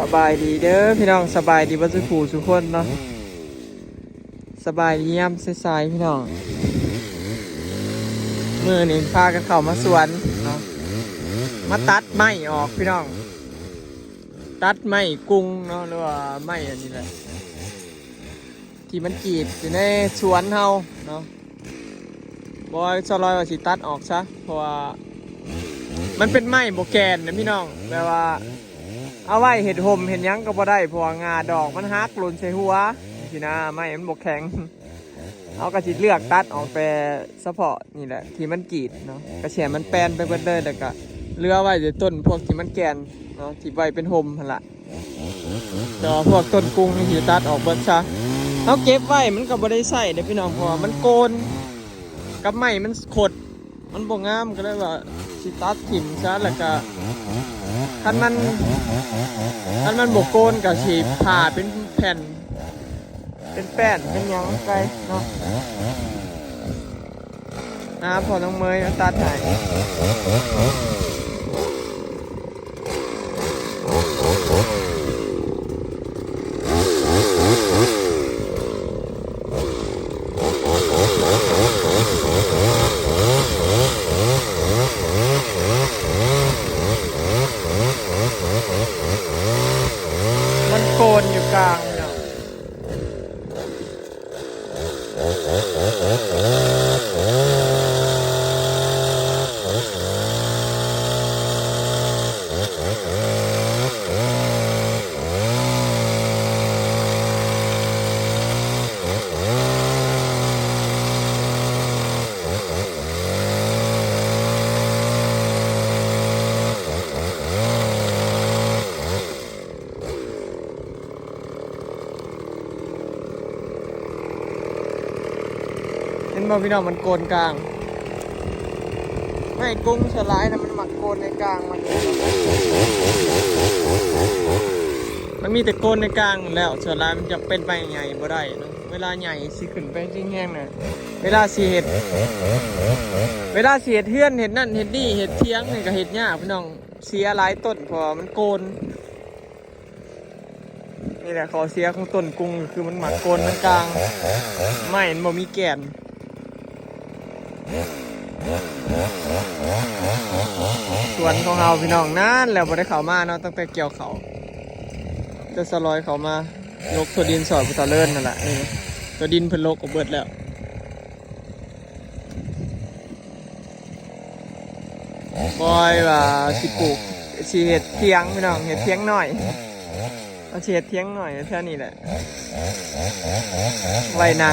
สบายดีเด้อพี่น้องสบายดีบ่สุขทุกคนเนาะสบายดียามสายๆพี่น้องมื้อนี้พากันเข้ามาสวนเนาะมาตัดไม้ออกพี่น้องตัดไม้กุ้งเนาะหรือว่าไม้อันนี้แหละที่มันกีดอยู่ในสวนเฮาเนาะบ่ซอลอยว่าสิตัดออกซะเพราะว่ามันเป็นไม้โบแกนนะพี่น้องแปลว่าเอาไว้เห็ดห่มเห็ดยั้งก็บ่ได้เพราะงาดอกมันฮักหล่นใส่หัวสินะไม้มันบกแข็งเอากระจิตเลือกตัดออกแต่เฉพาะนี่แหละที่มันกีดเนาะกระเฉียมันแปนไปเบิดเลยแต่ก็เลือไว้เดี๋ยวต้นพวกที่มันแกนเนาะที่ไว้เป็นห่มหั่นล่ะแต่พวกต้นกุ้งนี่สิตัดออกเบิดซะเอาเก็บไว้มันก็บ่ได้ใช้เด้อพี่น้องเพราะมันโกนกับไม้มันขดมันบ่งามก็เลยว่าสิตัดถิ่มซะแล้วก็คันมันบกโกนกับสีผ่าเป็นแผ่นเป็นแป้นเป็นยังไงเนาะพอน้องเมย์ตัดให้มันโกนอยู่กลางเนาะเห็นบ่พี่น้องมันโกนกลางไม่กุ้งสไลด์นะมันหมักโกนในกลางมันมีแต่โกนในกลางแล้วสไลด์มันจะเป็นไปใหญ่บ่ได้เนาะเวลาใหญ่สิขึ้นไปจริงแห้งน่ะเวลาสิเห็ดเฮือนเห็ดนั่นเห็ดนี่เห็ดเทียงนี่ก็เห็ดยากพี่น้องเสียหลายต้นพอมันโกนนี่แหละข้อเสียของต้นกุ้งคือมันหมักโกนมันกลางไม่มันบ่มีแก่นสวนของเราพี่น้องนั่นแล้วบ่ได้เข้ามาเนาะตั้งแต่เกี่ยวเขาจะสลอยเขามาลกตัวดินสอดพุทธเลิศนั่นแหละนี่ตัวดินเพิ่นลกก็เบิดแล้วบอยว่าสิปลูกสิเฮ็ดเทียงพี่น้องเฮ็ดเทียงหน่อยเอาเฮ็ดเทียงหน่อยแค่นี้แหละไว้นา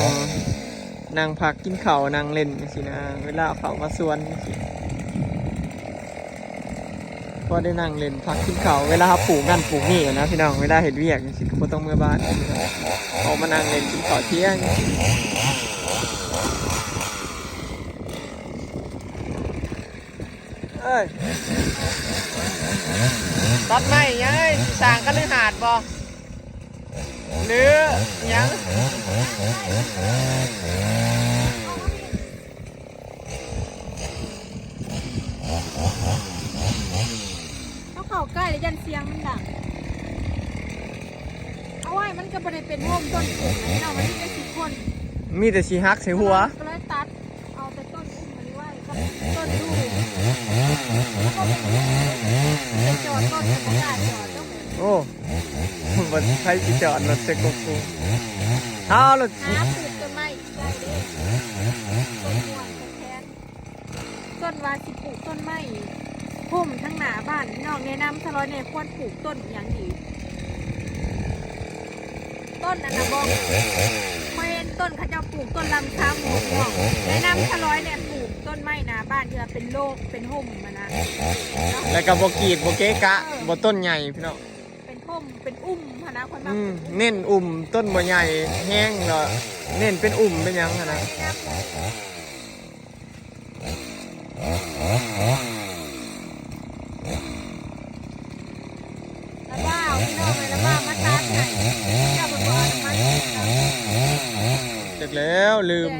งพักกินข้าวนางเล่นสินะเวลาเขามาสวนก็ได้นั่งเล่นพักกินข้าวเวลาปลูกนั่นปลูกนี่นะพี่น้องเวลาเห็นเวียกสิก็ต้องเมื่อบ้านออกมานั่งเล่นกินข้าวเที่ยงเอ้ยตัดไม้ยังไงสร้างกันหรือหาดบ่หรือยังเข้าใกล้แล้วยันเสียงมันดังเอาไว้มันก็บ่ได้เป็นโฮมต้นกุ้งนะเอามันมีแต่10 คนมีแต่สีฮักใส่หัวก็เลยตัดเอาแต่ต้นกุ้งมาไว้ก็ต้นดูไปจอดต้นก็ได้จอดต้องโอ้มันใช้ที่จอดรถเซ็กกูเอารถหาปลูกต้นไม้ได้เด้ต้นม่วงแคนต้นว่าสิปลูกต้นไม้พุ่มทั้งหน้าบ้านพี่น้องแนะนำสลอยเนี่ยควรปลูกต้นอย่างดีต้นอันนะบอกเมนต้นเขาจะปลูกต้นลำช้างหมูบอกแนะนำสลอยเนี่ยปลูกต้นไม้หน้าบ้านเพื่อเป็นโรคเป็นห่มมานะแล้วก็บกีดบเกกะบต้นใหญ่พี่น้องเป็นห่มเป็นพนะคนมาเน้นต้นบ่ใหญ่แห้งเหรอเน้นเป็นเป็นยังนะเสร็จแล้วลืม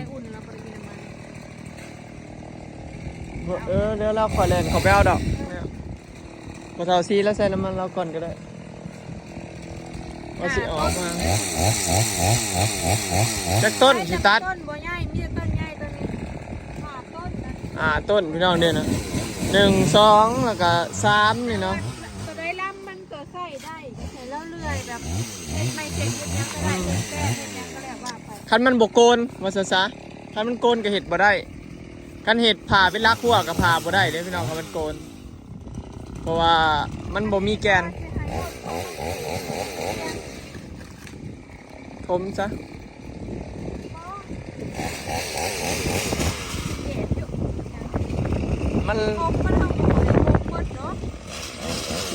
เดี๋ยวเราขอเล่นขอไปเอาดอกพอเท่าซีแล้วใส่น้ำมันเราก่อนก็ได้ ว่าสิออกมาจากต้นสิตัด ต้นบัวใหญ่มีแต่ต้นใหญ่ต้นนี้ต้นนะ ต้นพี่น้องเด้อนะ1 2แล้วก็3นี่เนาะ ตัวได้ล่ำมันตัวใส่ได้เห็นแล้วเลื่อยแบบเห็นไม่เช็คเห็นยังก็ได้เห็นแก้เห็นยังก็แล้วว่าไป คันมันบ่โกนว่าซะซะคันมันโกนก็เฮ็ดบ่ได้คันเฮ็ดผ่าเป็นลักหัวก็ผ่าบ่ได้เด้อพี่น้องคันมันโกนเพราะว่ามันบ่มีแกนทมซะมัน ผมมันทำผมเลยผมหมดเนาะ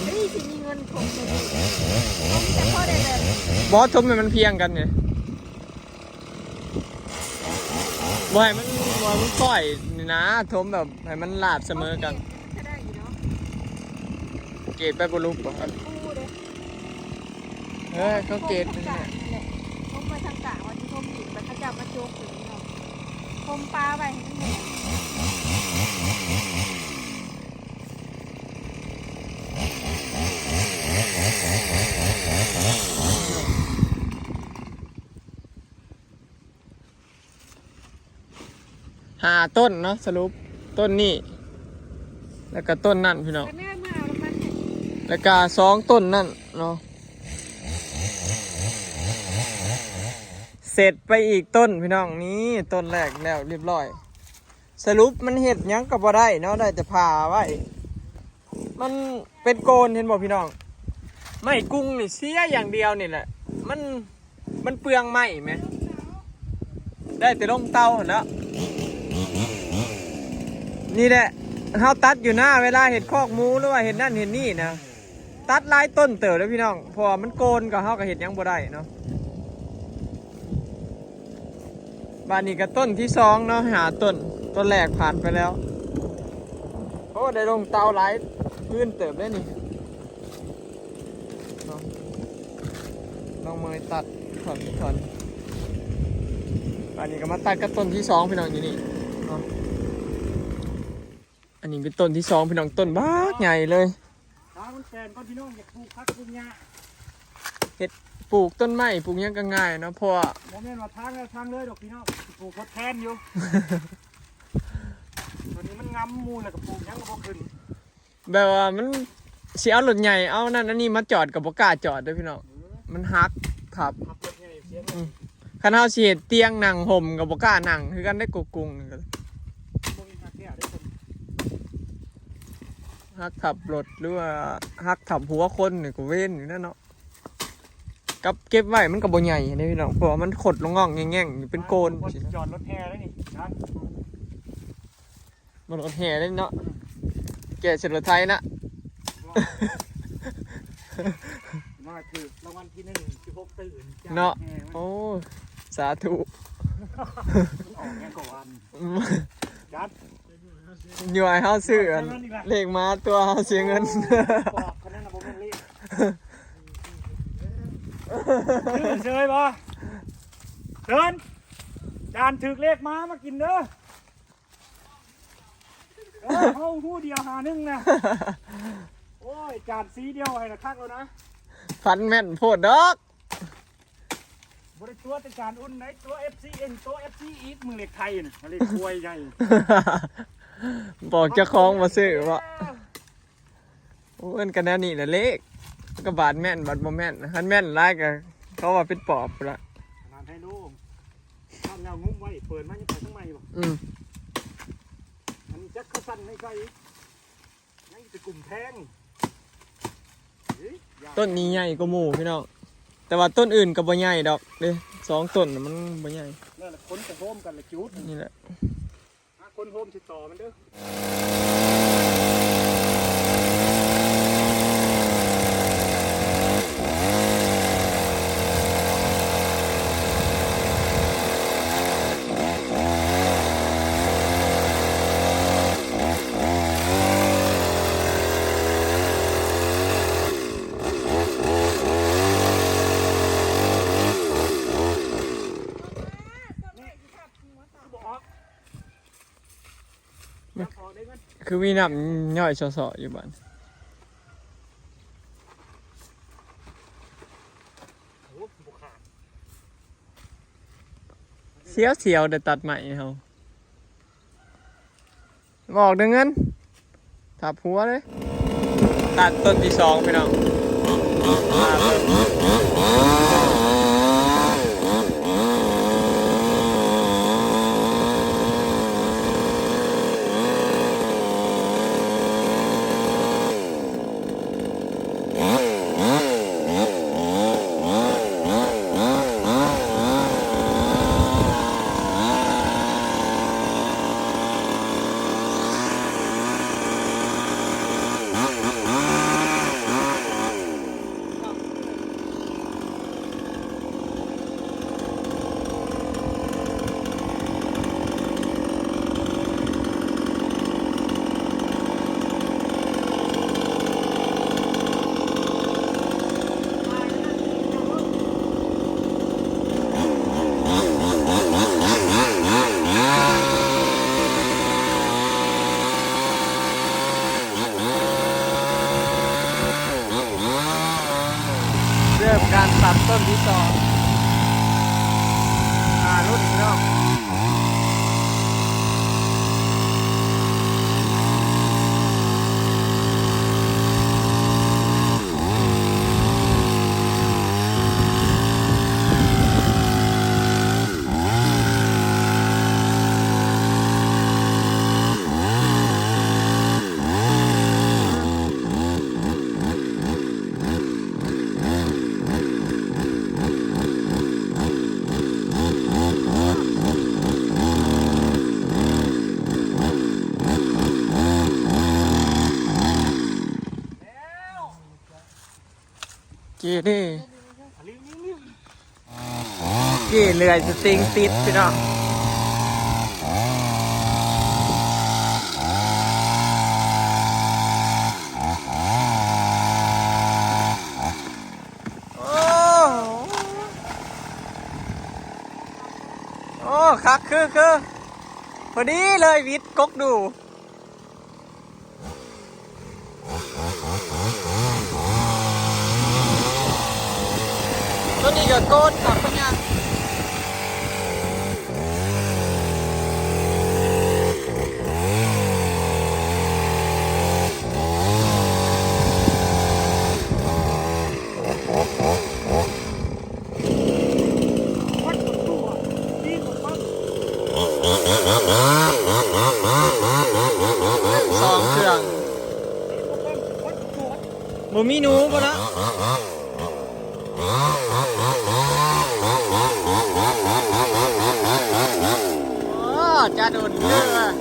เฮ้ยจะมีเงินผมเลยแต่พอได้แบบ บ่ทมให้มันเพียงกันเนี่ยบ่ให้มันค่อยนี่นะทมแบบให้มันลาบเสมอกัน จะได้อยู่เนาะ เกรดไปบ่ลุกบ่ครับ ปูเลย เขาเกรด ผมมาทางกลางวันที่ผมหยิบไปเขาจับมาโจกถึงเนาะผมปลาไปให้มันแหง 5 ต้นเนาะสรุปต้นนี้แล้วก็ต้นนั่นพี่น้อง แต่แม่มาเอาน้ำมันเนี่ย แล้วก็2 ต้นนั่นเนาะเสร็จไปอีกต้นพี่น้องนี้ต้นแรกแล้วเรียบร้อย สรุปมันเห็ดหยังก็บ่ได้เนาะได้แต่ผ่าไว้มันเป็นโกนเห็นบ่พี่น้องไม่กุ้งนี่เสียอย่างเดียวนี่แหละมันเปลืองไหมไหมได้แต่ลงเตาหั่นเนาะนี่แหละเฮาตัดอยู่หน้าเวลาเห็ดคอกหมูหรือว่าเห็ดนั่นเห็ดนี่นะตัดหลายต้นเติบแล้วพี่น้องเพราะว่ามันโกนก็เฮาก็เห็ดหยังบ่ได้เนาะบ้านนี้ก็ต้นที่2เนาะหาต้นแรกผ่านไปแล้วโอ้ได้ลงเตาหลายพื้นเติบได้นี่เนาะลองมือตัดถอนบ้านนี้ก็มาตัดกับต้นที่2พี่น้องอยู่นี่เนาะอันนี้เป็นต้นที่2พี่น้องต้นบ้ากใหญ่เลย ทางมันแฟนก็พี่น้องอยากปลูกพักปลูกหญ้า ปลูกต้นไม้ปลูกหยังก็ง่ายเนาะเพราะว่า โมเมนต์ว่าทางแล้วทางเลยดอกพี่น้องปลูกทดแทนอยู่ ตัวนี้มันงำมูลแล้วก็ปลูกหยังก็บ่ขึ้น แบบว่ามันสิเอารถใหญ่เอานั่นอันนี้มาจอดกับบ่กล้าจอดเด้อพี่น้องมันฮักทับ ขับรถไงเสียเงิน คันเฮาสิเฮ็ดเตียงนั่งห่มกับบ่กล้านั่งคือกันได้กุงนี่ก็ บ่มีทางแก้ได้คน ฮักทับรถหรือว่าฮักทับหัวคนนี่ก็เว้นอยู่นั่นเนาะกับเก็บไว้มันก็บ่ใหญ่เด้พี่น้องเพราะว่ามันขดลงง่องแง่งๆนี่เป็นโกน บ่ สินะ จอดรถแห่ได้นี่นะ มันรถแห่ได้เนาะแก่เฉลิมไทยนะ มาคือรางวัลที่1 16ตื่นจ้ เนาะ แห่มัน โอ้สาธุ ออกแง่ก่อนจัด อยู่ให้เฮาซื้ออันเลขมาตัวเฮาเสียเงิน ปอกคะแนนน่ะบ่แม่นเลขเฉยบ่เดินจานถึกเลขมากินเด้อเฮาฮู้เดียวหาหนึงนะ โอ้ยจานสีเดียวให้นะคักแล้วนะ ฟันแม่นโพดดอก บริตัวแต่จานอุ่นไหนตัว FCN ตัว FC อีทมือเหล็กไทยน่ะเหล็กควยใหญ่ บอกเจ้าของมาซื้อว่าโอ้เอิ้นกันแนวนี้แหละเลขก็บาดแม่นบาดบ่แม่นคันแม่นหลายก็เขาว่าเป็นปอบพุ่นละ ขนาดให้ลูกทำแนวงุ้มไว้เปิดมาจะไปข้างในบ่ อืม อันนี้จักเขาสั่นให้ใกล้นั่นจะกลุ่มแทงเฮ้ยอย่า ต้นนี้ใหญ่กว่าหมู่พี่น้องแต่ว่าต้นอื่นก็บ่ใหญ่ดอกเด้2 ต้นน่ะมันบ่ใหญ่ นั่นแหละคนจะโฮมกันละจุด นี่แหละ หาคนโฮมติดต่อมันเด้อบอกออกได้เงิน คือมีน้ำย่อยสอๆอยู่บ้าน เสียวเดี๋ยวตัดใหม่เขาบอกเด้อเงินทับหัวเลยตัดต้นที่2ไปน้องเริ่มการตัดต้นที่2รุ่นพี่น้องเกี่นี่เกี่เลื่อยสติงติดพี่น้องโอ้คักคือพอดีเลยวิทย์กกดูตัวนี้ก็โกนขับพยังสองเครื่องบ่มีหนูบ่นะจะโดนเยอะ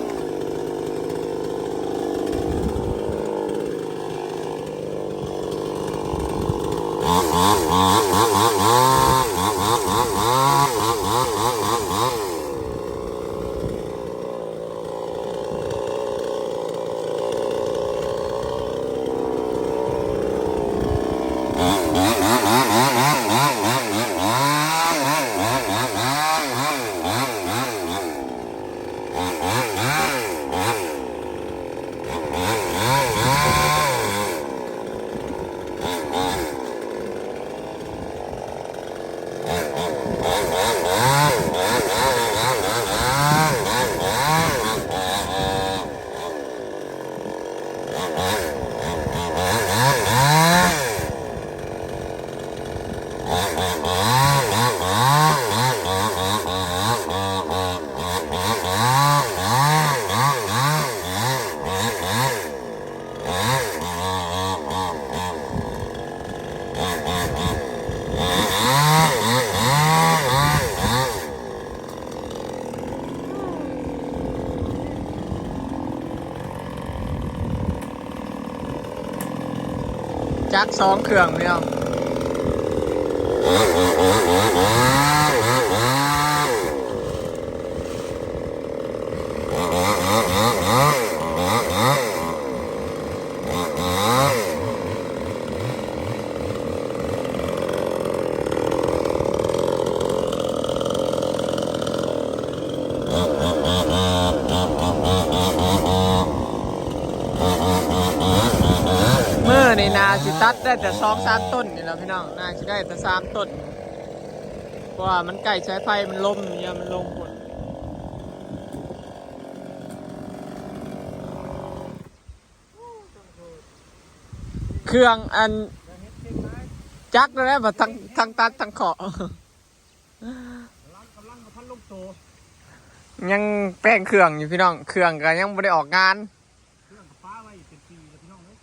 จัก2เครื่องพี่น้องในนาสิตัดได้แต่2-3 ต้นนี่แหละพี่น้องนาสิได้แต่3 ต้นเพราะว่ามันใกล้ใช้ไฟมันล่มเนี่ยมันลงหมด เครื่องอันจักรแล้วแบบทั้งตัดทั้งเขาะ กำลังมาทันลงโต ยังแป้งเครื่องอยู่พี่น้องเครื่องก็ยังไม่ได้ออกงาน เครื่องกับฟ้าไว้เป็นปีแล้วพี่น้องเลย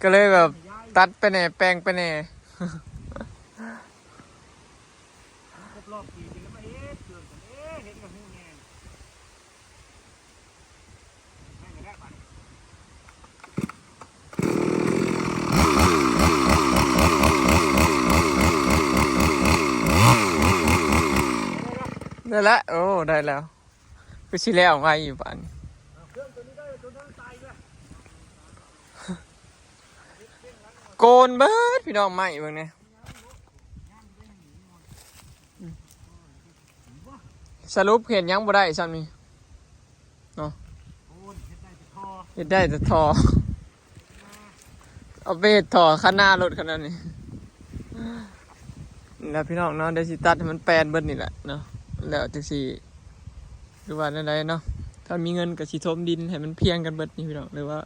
ก็เลยแบบตัดไปแหน่แป้งไปแหน่ ครบรอบปีจนแล้วมาเครื่องกันเห็นกับหูแง่ให้กันได้ปะ ได้แล้วโอ้ได้แล้วคือชิแล้วไงอยู่บ้าน เครื่องตัวนี้ได้ตัวนั้นตายเลย โกนเบิดพี่น้องใหม่เบิ่งเนี่ยสรุปเห็นยังบ่ได้ซ้ำนี่เนาะ โอ้ยเห็ดได้แต่ทอ เห็นได้แต่ทอเอาไปเฮ็ดทอข้างหน้ารถขนาดนี้นี่แหละพี่น้องเนาะได้สิตัดให้มันแปลนเบิดนี่แหละเนาะแล้วจังสิหรือว่าอะไรเนาะถ้ามีเงินก็สิถมดินให้มันเพียงกันเบิดนี่พี่น้องหรือว่า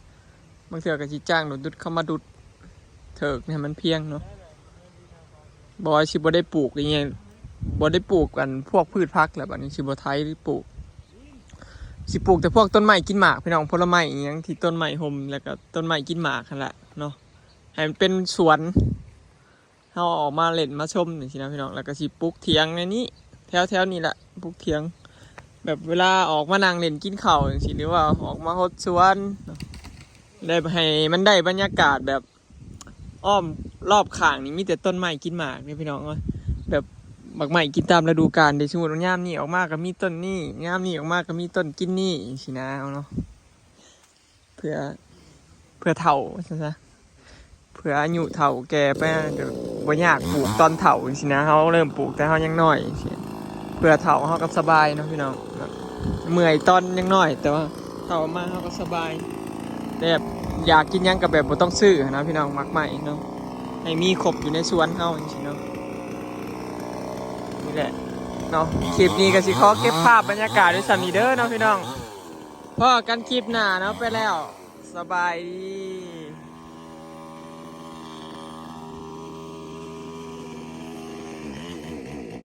บางเทื่อก็สิจ้างรถดุดเข้ามาดุดเถิกให้มันเพียงเนาะบ่ว่าสิบ่ได้ปลูกอย่างเงี้ยบ่ได้ปลูกกันพวกพืชผักแล้วบัดนี้สิบ่ไทยหรือปลูกสิปลูกแต่พวกต้นไม้กินหมากพี่น้องผลไม้อีหยังที่ต้นไม้ห่มแล้วก็ต้นไม้กินหมากนั่นแหละเนาะให้มันเป็นสวนเฮาออกมาเล่นมาชมนี่สินะพี่น้องแล้วก็สิปลูกเถียงในนี้แถวๆนี้แหละปลูกเถียงแบบเวลาออกมานั่งเล่นกินข้าวจังซี่หรือว่าออกมาฮดสวนเนาะได้ให้มันได้บรรยากาศแบบอ้อมรอบข้างนี่มีแต่ต้นไม้กินหมากนี่พี่น้องเอ้ยแบบบักไม้กินตามฤดูกาลเดี๋ยวสมมุติว่ายามนี้ออกมาก็มีต้นนี้ยามนี้ออกมาก็มีต้นกินนี่จังซี่นะเอาเนาะเพื่อเฒ่าซะเพื่ออายุเฒ่าแก่ไปเดี๋ยวบ่ยากปลูกตอนเฒ่าจังซี่นะเฮาเริ่มปลูกแต่เฮายังน้อยจังซี่เพื่อเฒ่าเฮาก็สบายเนาะพี่น้องเมื่อยตอนยังน้อยแต่ว่าเฒ่ามาเฮาก็สบายแบบอยากกินหยังก็แบบบ่ต้องซื้อนะพี่น้องมักใหม่เนาะให้มีครบอยู่ในสวนเฮาจังซี่เนาะนี่แหละเนาะคลิปนี้ก็สิขอเก็บภาพบรรยากาศด้วยสามีเด้อเนาะพี่น้องพอกันคลิปหน้าเนาะไปแล้วสบายดี